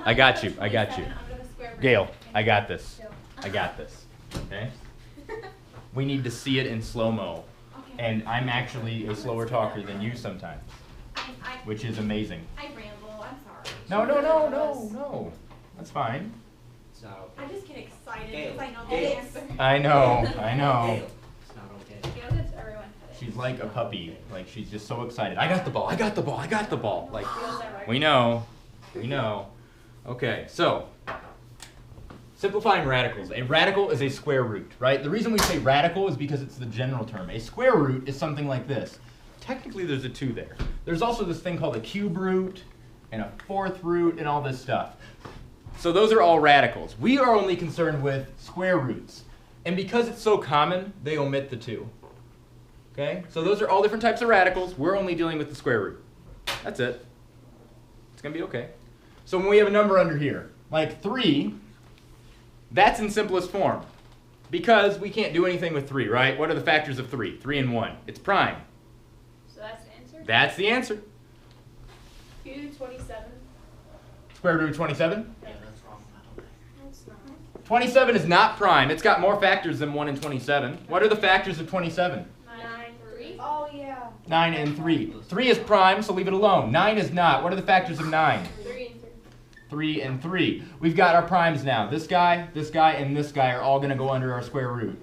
I got you. I got you. I'm gonna square root. Gail, I got this. I got this. Okay? We need to see it in slow-mo. Okay. And I'm actually a slower talker than you sometimes, I, which is amazing. I ramble. I'm sorry. No. That's fine. It's not I okay. just get excited Gail. because I know Gail. the answer. I know. Gail, it's not okay. Gail gives everyone credit. She's like a puppy. Like, she's just so excited. I got the ball. I got the ball. I got the ball. Like, Gail's that right? we know. We know. Okay, so simplifying radicals. A radical is a square root, right? The reason we say radical is because it's the general term. A square root is something like this. Technically, there's a 2 there. There's also this thing called a cube root and a 4th root and all this stuff. So those are all radicals. We are only concerned with square roots. And because it's so common, they omit the 2. Okay? So those are all different types of radicals. We're only dealing with the square root. That's it. It's going to be okay. So when we have a number under here, like 3, that's in simplest form. Because we can't do anything with 3, right? What are the factors of 3? 3 and 1. It's prime. So that's the answer? That's the answer. You do 27. Square root of 27? Yeah, that's wrong. That's not. 27 is not prime. It's got more factors than 1 and 27. What are the factors of 27? 9, 3. Oh, yeah. 9 and 3. 3 is prime, so leave it alone. 9 is not. What are the factors of 9? 3 and 3. 3 and 3. We've got our primes now. This guy, and this guy are all going to go under our square root.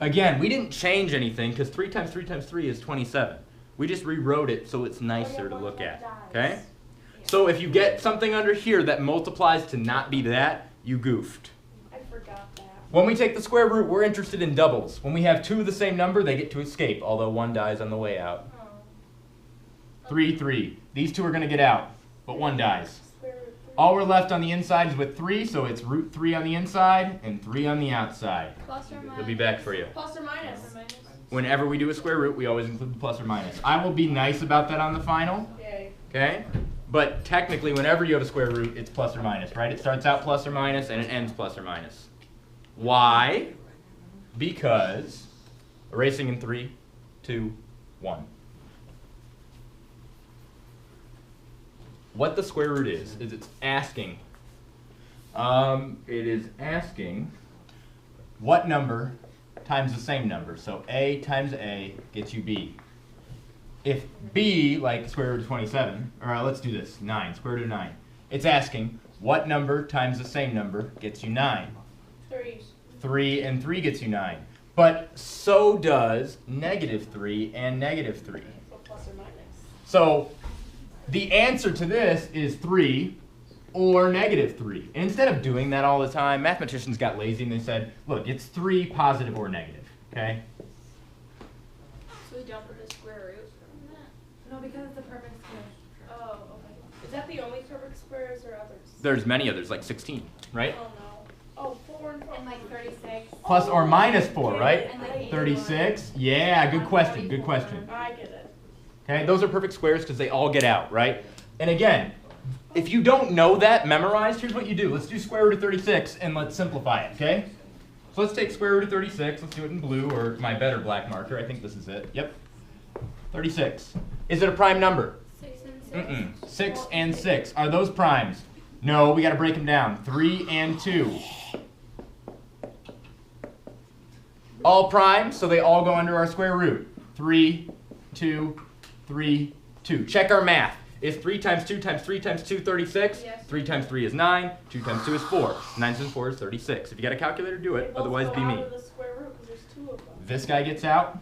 Again, we didn't change anything because 3 times 3 times 3 is 27. We just rewrote it so it's nicer to look at. Okay? So if you get something under here that multiplies to not be that, you goofed. I forgot that. When we take the square root, we're interested in doubles. When we have 2 of the same number, they get to escape, although 1 dies on the way out. 3, 3. These 2 are going to get out, but 1 dies. Square root 3. All we're left on the inside is with 3, so it's root 3 on the inside and 3 on the outside. Plus or minus. They'll be back for you. Plus or minus. Whenever we do a square root, we always include the plus or minus. I will be nice about that on the final, Yay. okay? But technically, whenever you have a square root, it's plus or minus, right? It starts out plus or minus and it ends plus or minus. Why? Because, erasing in 3, 2, 1. What the square root is it's asking, what number times the same number. So A times A gets you B. If B, like square root of 27, or let's do this, 9, square root of 9. It's asking, what number times the same number gets you 9? 3. 3 and 3 gets you 9. But so does negative 3 and negative 3. So plus or minus. So the answer to this is 3 or negative 3. And instead of doing that all the time, mathematicians got lazy and they said, look, it's 3 positive or negative, okay? So we don't put a square root from that? No, because it's a perfect square. Oh, okay. Is that the only perfect squares or others? There's many others, like 16, right? Oh, no. Oh, 4 and 4. And like 36. Plus or minus 4, right? And like 36? Yeah, good question, good question. I get it. Okay, those are perfect squares because they all get out, right? And again, if you don't know that memorized, here's what you do. Let's do square root of 36 and let's simplify it, okay? So let's take square root of 36. Let's do it in blue or my better black marker. I think this is it. Yep. 36. Is it a prime number? 6 and 6. 6 and 6. Are those primes? No, we got to break them down. 3 and 2. All primes, so they all go under our square root. 3, 2, 3, 2. Check our math. Is 3 times 2 times 3 times 2 36? Yes. 3 times 3 is 9. 2 times 2 is 4. 9 times 4 is 36. If you got a calculator, do it. They both Otherwise, go be out me. of the square root because there's 2 of them. This guy gets out,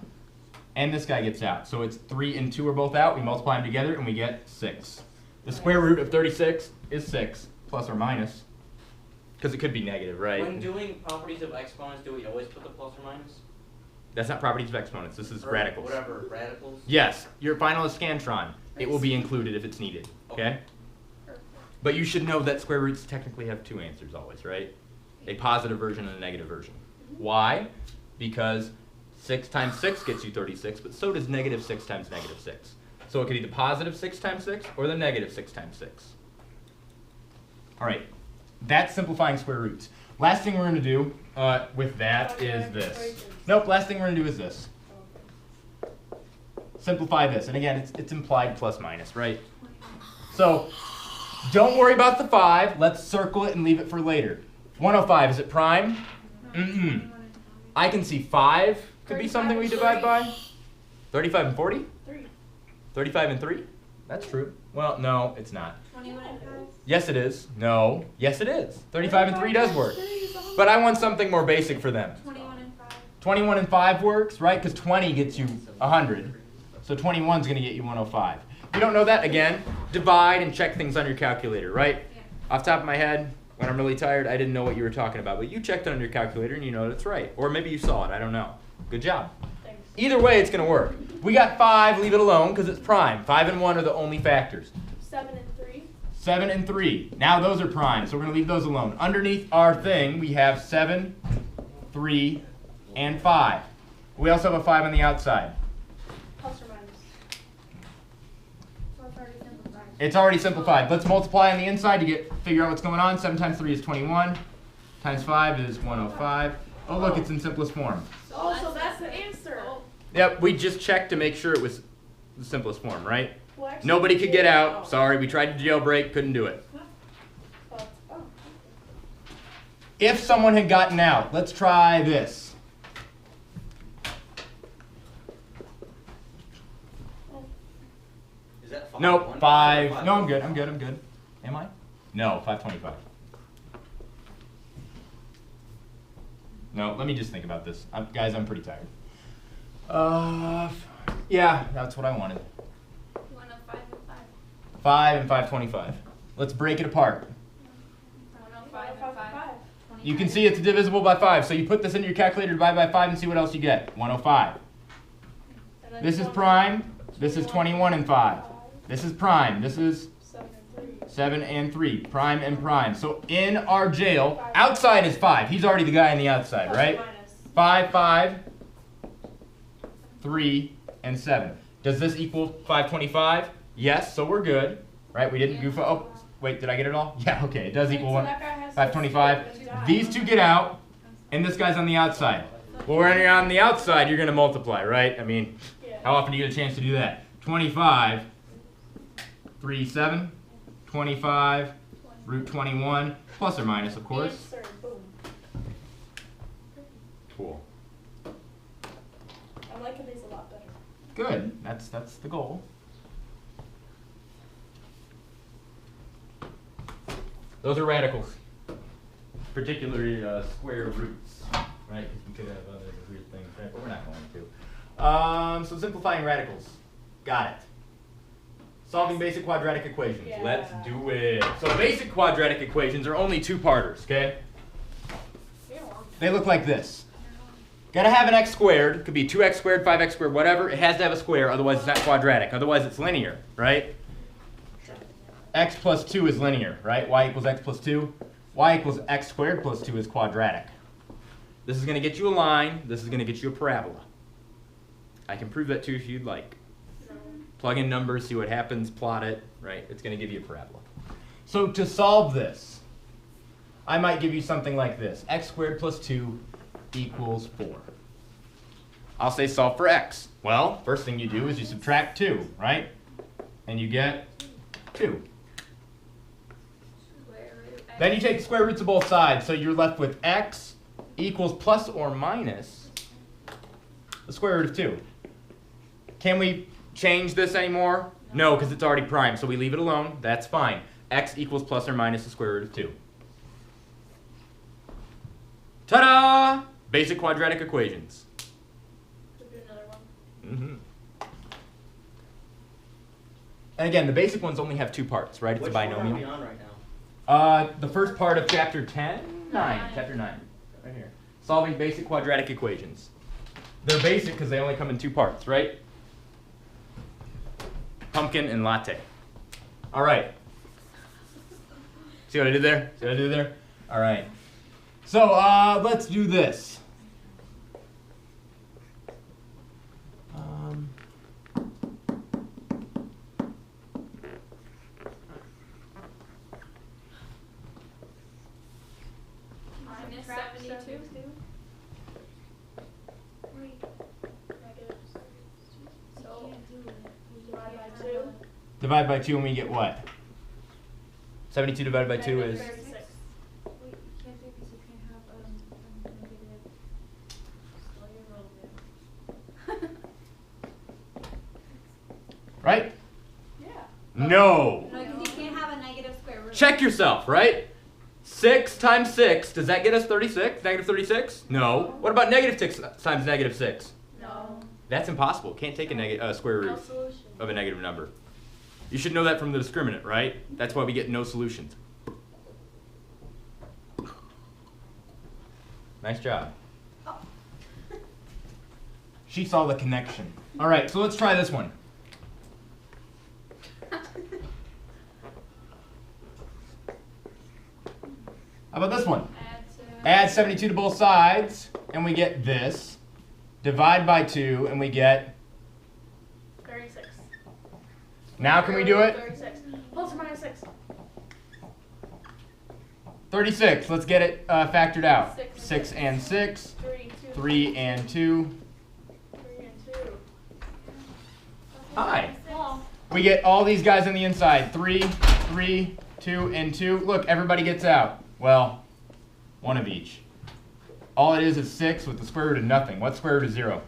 and this guy gets out. So it's 3 and 2 are both out. We multiply them together, and we get 6. The square root of 36 is 6, plus or minus. Because it could be negative, right? When doing properties of exponents, do we always put the plus or minus? That's not properties of exponents. This is Or radicals. Whatever, radicals? Yes, your final is Scantron. It will be included if it's needed, okay? But you should know that square roots technically have 2 answers always, right? A positive version and a negative version. Why? Because 6 times 6 gets you 36, but so does negative 6 times negative 6. So it could be the positive 6 times 6 or the negative 6 times 6. All right, that's simplifying square roots. Last thing we're going to do with that is this. Nope, last thing we're going to do is this. Simplify this. And again, it's implied plus minus, right? So Don't worry about the 5. Let's circle it and leave it for later. 105, is it prime? Mm-mm. I can see 5 could be something we divide by. 35 and 40? 3. 35 and 3? That's true. Well, no, it's not. 21 and 5. Yes, it is. No. Yes, it is. 35 and 3 does work. But I want something more basic for them. 21 and 5. 21 and 5 works, right? Because 20 gets you 100. So 21 is going to get you 105. If you don't know that, again, divide and check things on your calculator, right? Yeah. Off the top of my head, when I'm really tired, I didn't know what you were talking about. But you checked it on your calculator and you know that's right. Or maybe you saw it. I don't know. Good job. Thanks. Either way, it's going to work. We got 5. Leave it alone because it's prime. 5 and 1 are the only factors. 7 and 3. 7 and 3. Now those are prime, so we're going to leave those alone. Underneath our thing, we have 7, 3, and 5. We also have a 5 on the outside. Plus or minus. So it's already simplified. It's already simplified. Let's multiply on the inside to figure out what's going on. 7 times 3 is 21. Times 5 is 105. Oh, look, it's in simplest form. Oh, so that's the answer. Yep, we just checked to make sure it was the simplest form, right? Well, actually, Nobody could get out. oh. Sorry, we tried to jailbreak, couldn't do it. But, oh. If someone had gotten out, let's try this. Is that 5? Nope, 1, 5. No, I'm good. Am I? No, 525. No, let me just think about this. Guys, I'm pretty tired. Yeah, that's what I wanted. 105 and 5. 5 and 525. Let's break it apart. 105 and 5. You can see it's divisible by 5. So you put this into your calculator, divide by 5, and see what else you get. 105. And then This is 21 prime. This is 21 and 5. This is prime. This is 7 and 3. 7 and 3. Prime and prime. So in our jail, outside is 5. He's already the guy on the outside, Plus or right? minus. 5, 5, 3, and 7. Does this equal 525? Yes, so we're good. Right? We didn't goof up. Oh, wait, did I get it all? Yeah, okay. It does equal So 1. that guy has to 525. skip and die. These two get out, and this guy's on the outside. Well, when you're on the outside, you're going to multiply, right? I mean, Yeah. how often do you get a chance to do that? 25, 3, 7, 25, root 21, plus or minus, of course. Answer. Boom. Cool. I'm liking these a lot better. Good. That's the goal. Those are radicals, particularly square roots, right? Because we could have other weird things, right? But we're not going to. So simplifying radicals. Got it. Solving basic quadratic equations. Yeah. Let's do it. So basic quadratic equations are only two-parters, okay? They look like this. Gotta have an x squared. It could be 2x squared, 5x squared, whatever. It has to have a square, otherwise it's not quadratic. Otherwise it's linear, right? X plus 2 is linear, right? Y equals x plus 2. Y equals x squared plus 2 is quadratic. This is going to get you a line. This is going to get you a parabola. I can prove that too if you'd like. Plug in numbers, see what happens, plot it, right? It's going to give you a parabola. So to solve this, I might give you something like this. X squared plus 2 equals 4. I'll say solve for x. Well, first thing you do is you subtract 2, right? And you get 2. Square root x. Then you take the square roots of both sides, so you're left with x equals plus or minus the square root of 2. Can we change this anymore? No, because it's already prime, so we leave it alone. That's fine. X equals plus or minus the square root of 2. Ta-da! Basic quadratic equations. Should do another one. Mm-hmm. And again, the basic ones only have two parts, right? It's Which a one are binomial. we on right now? The first part of chapter 10? 9. Nine. Chapter 9. Right here. Solving basic quadratic equations. They're basic because they only come in two parts, right? Pumpkin and latte. All right. See what I did there? See what I did there? All right. So let's do this. Minus Subtract 72. Negative 72. So Divide by 2. Divide by 2 and we get what? 72 divided by 2 is? 36. Wait, you can't do it because you can't have negative. Slow your roll down. Right? Yeah. No. No, because you can't have a negative square root. Check yourself, right? 6 times 6, does that get us 36? Negative 36? No. What about negative 6 times negative 6? No. That's impossible. Can't take a square No root solution. of a negative number. You should know that from the discriminant, right? That's why we get no solutions. Nice job. Oh. She saw the connection. All right, so let's try this one. How about this one? Add 72 to both sides, and we get this. Divide by 2, and we get... 36. Now can we do it? 36. Plus or minus 6. 36. Let's get it factored out. 6 6 and 6. 3, 2. 3 and 2. 3 and 2. Hi. Oh. We get all these guys on the inside. 3, 3, 2, and 2. Look, everybody gets out. Well, one of each. All it is 6 with the square root of nothing. What's square root of 0?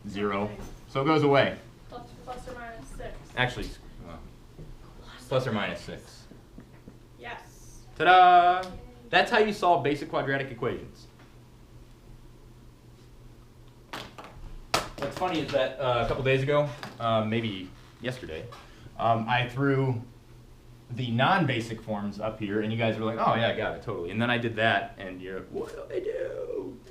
0. So it goes away. Plus or minus 6. Actually, plus or minus 6. Yes. Ta-da! That's how you solve basic quadratic equations. What's funny is that a couple days ago, maybe yesterday, I threw the non-basic forms up here, and you guys were like, oh yeah, I got it, totally. And then I did that, and you're, what do I do?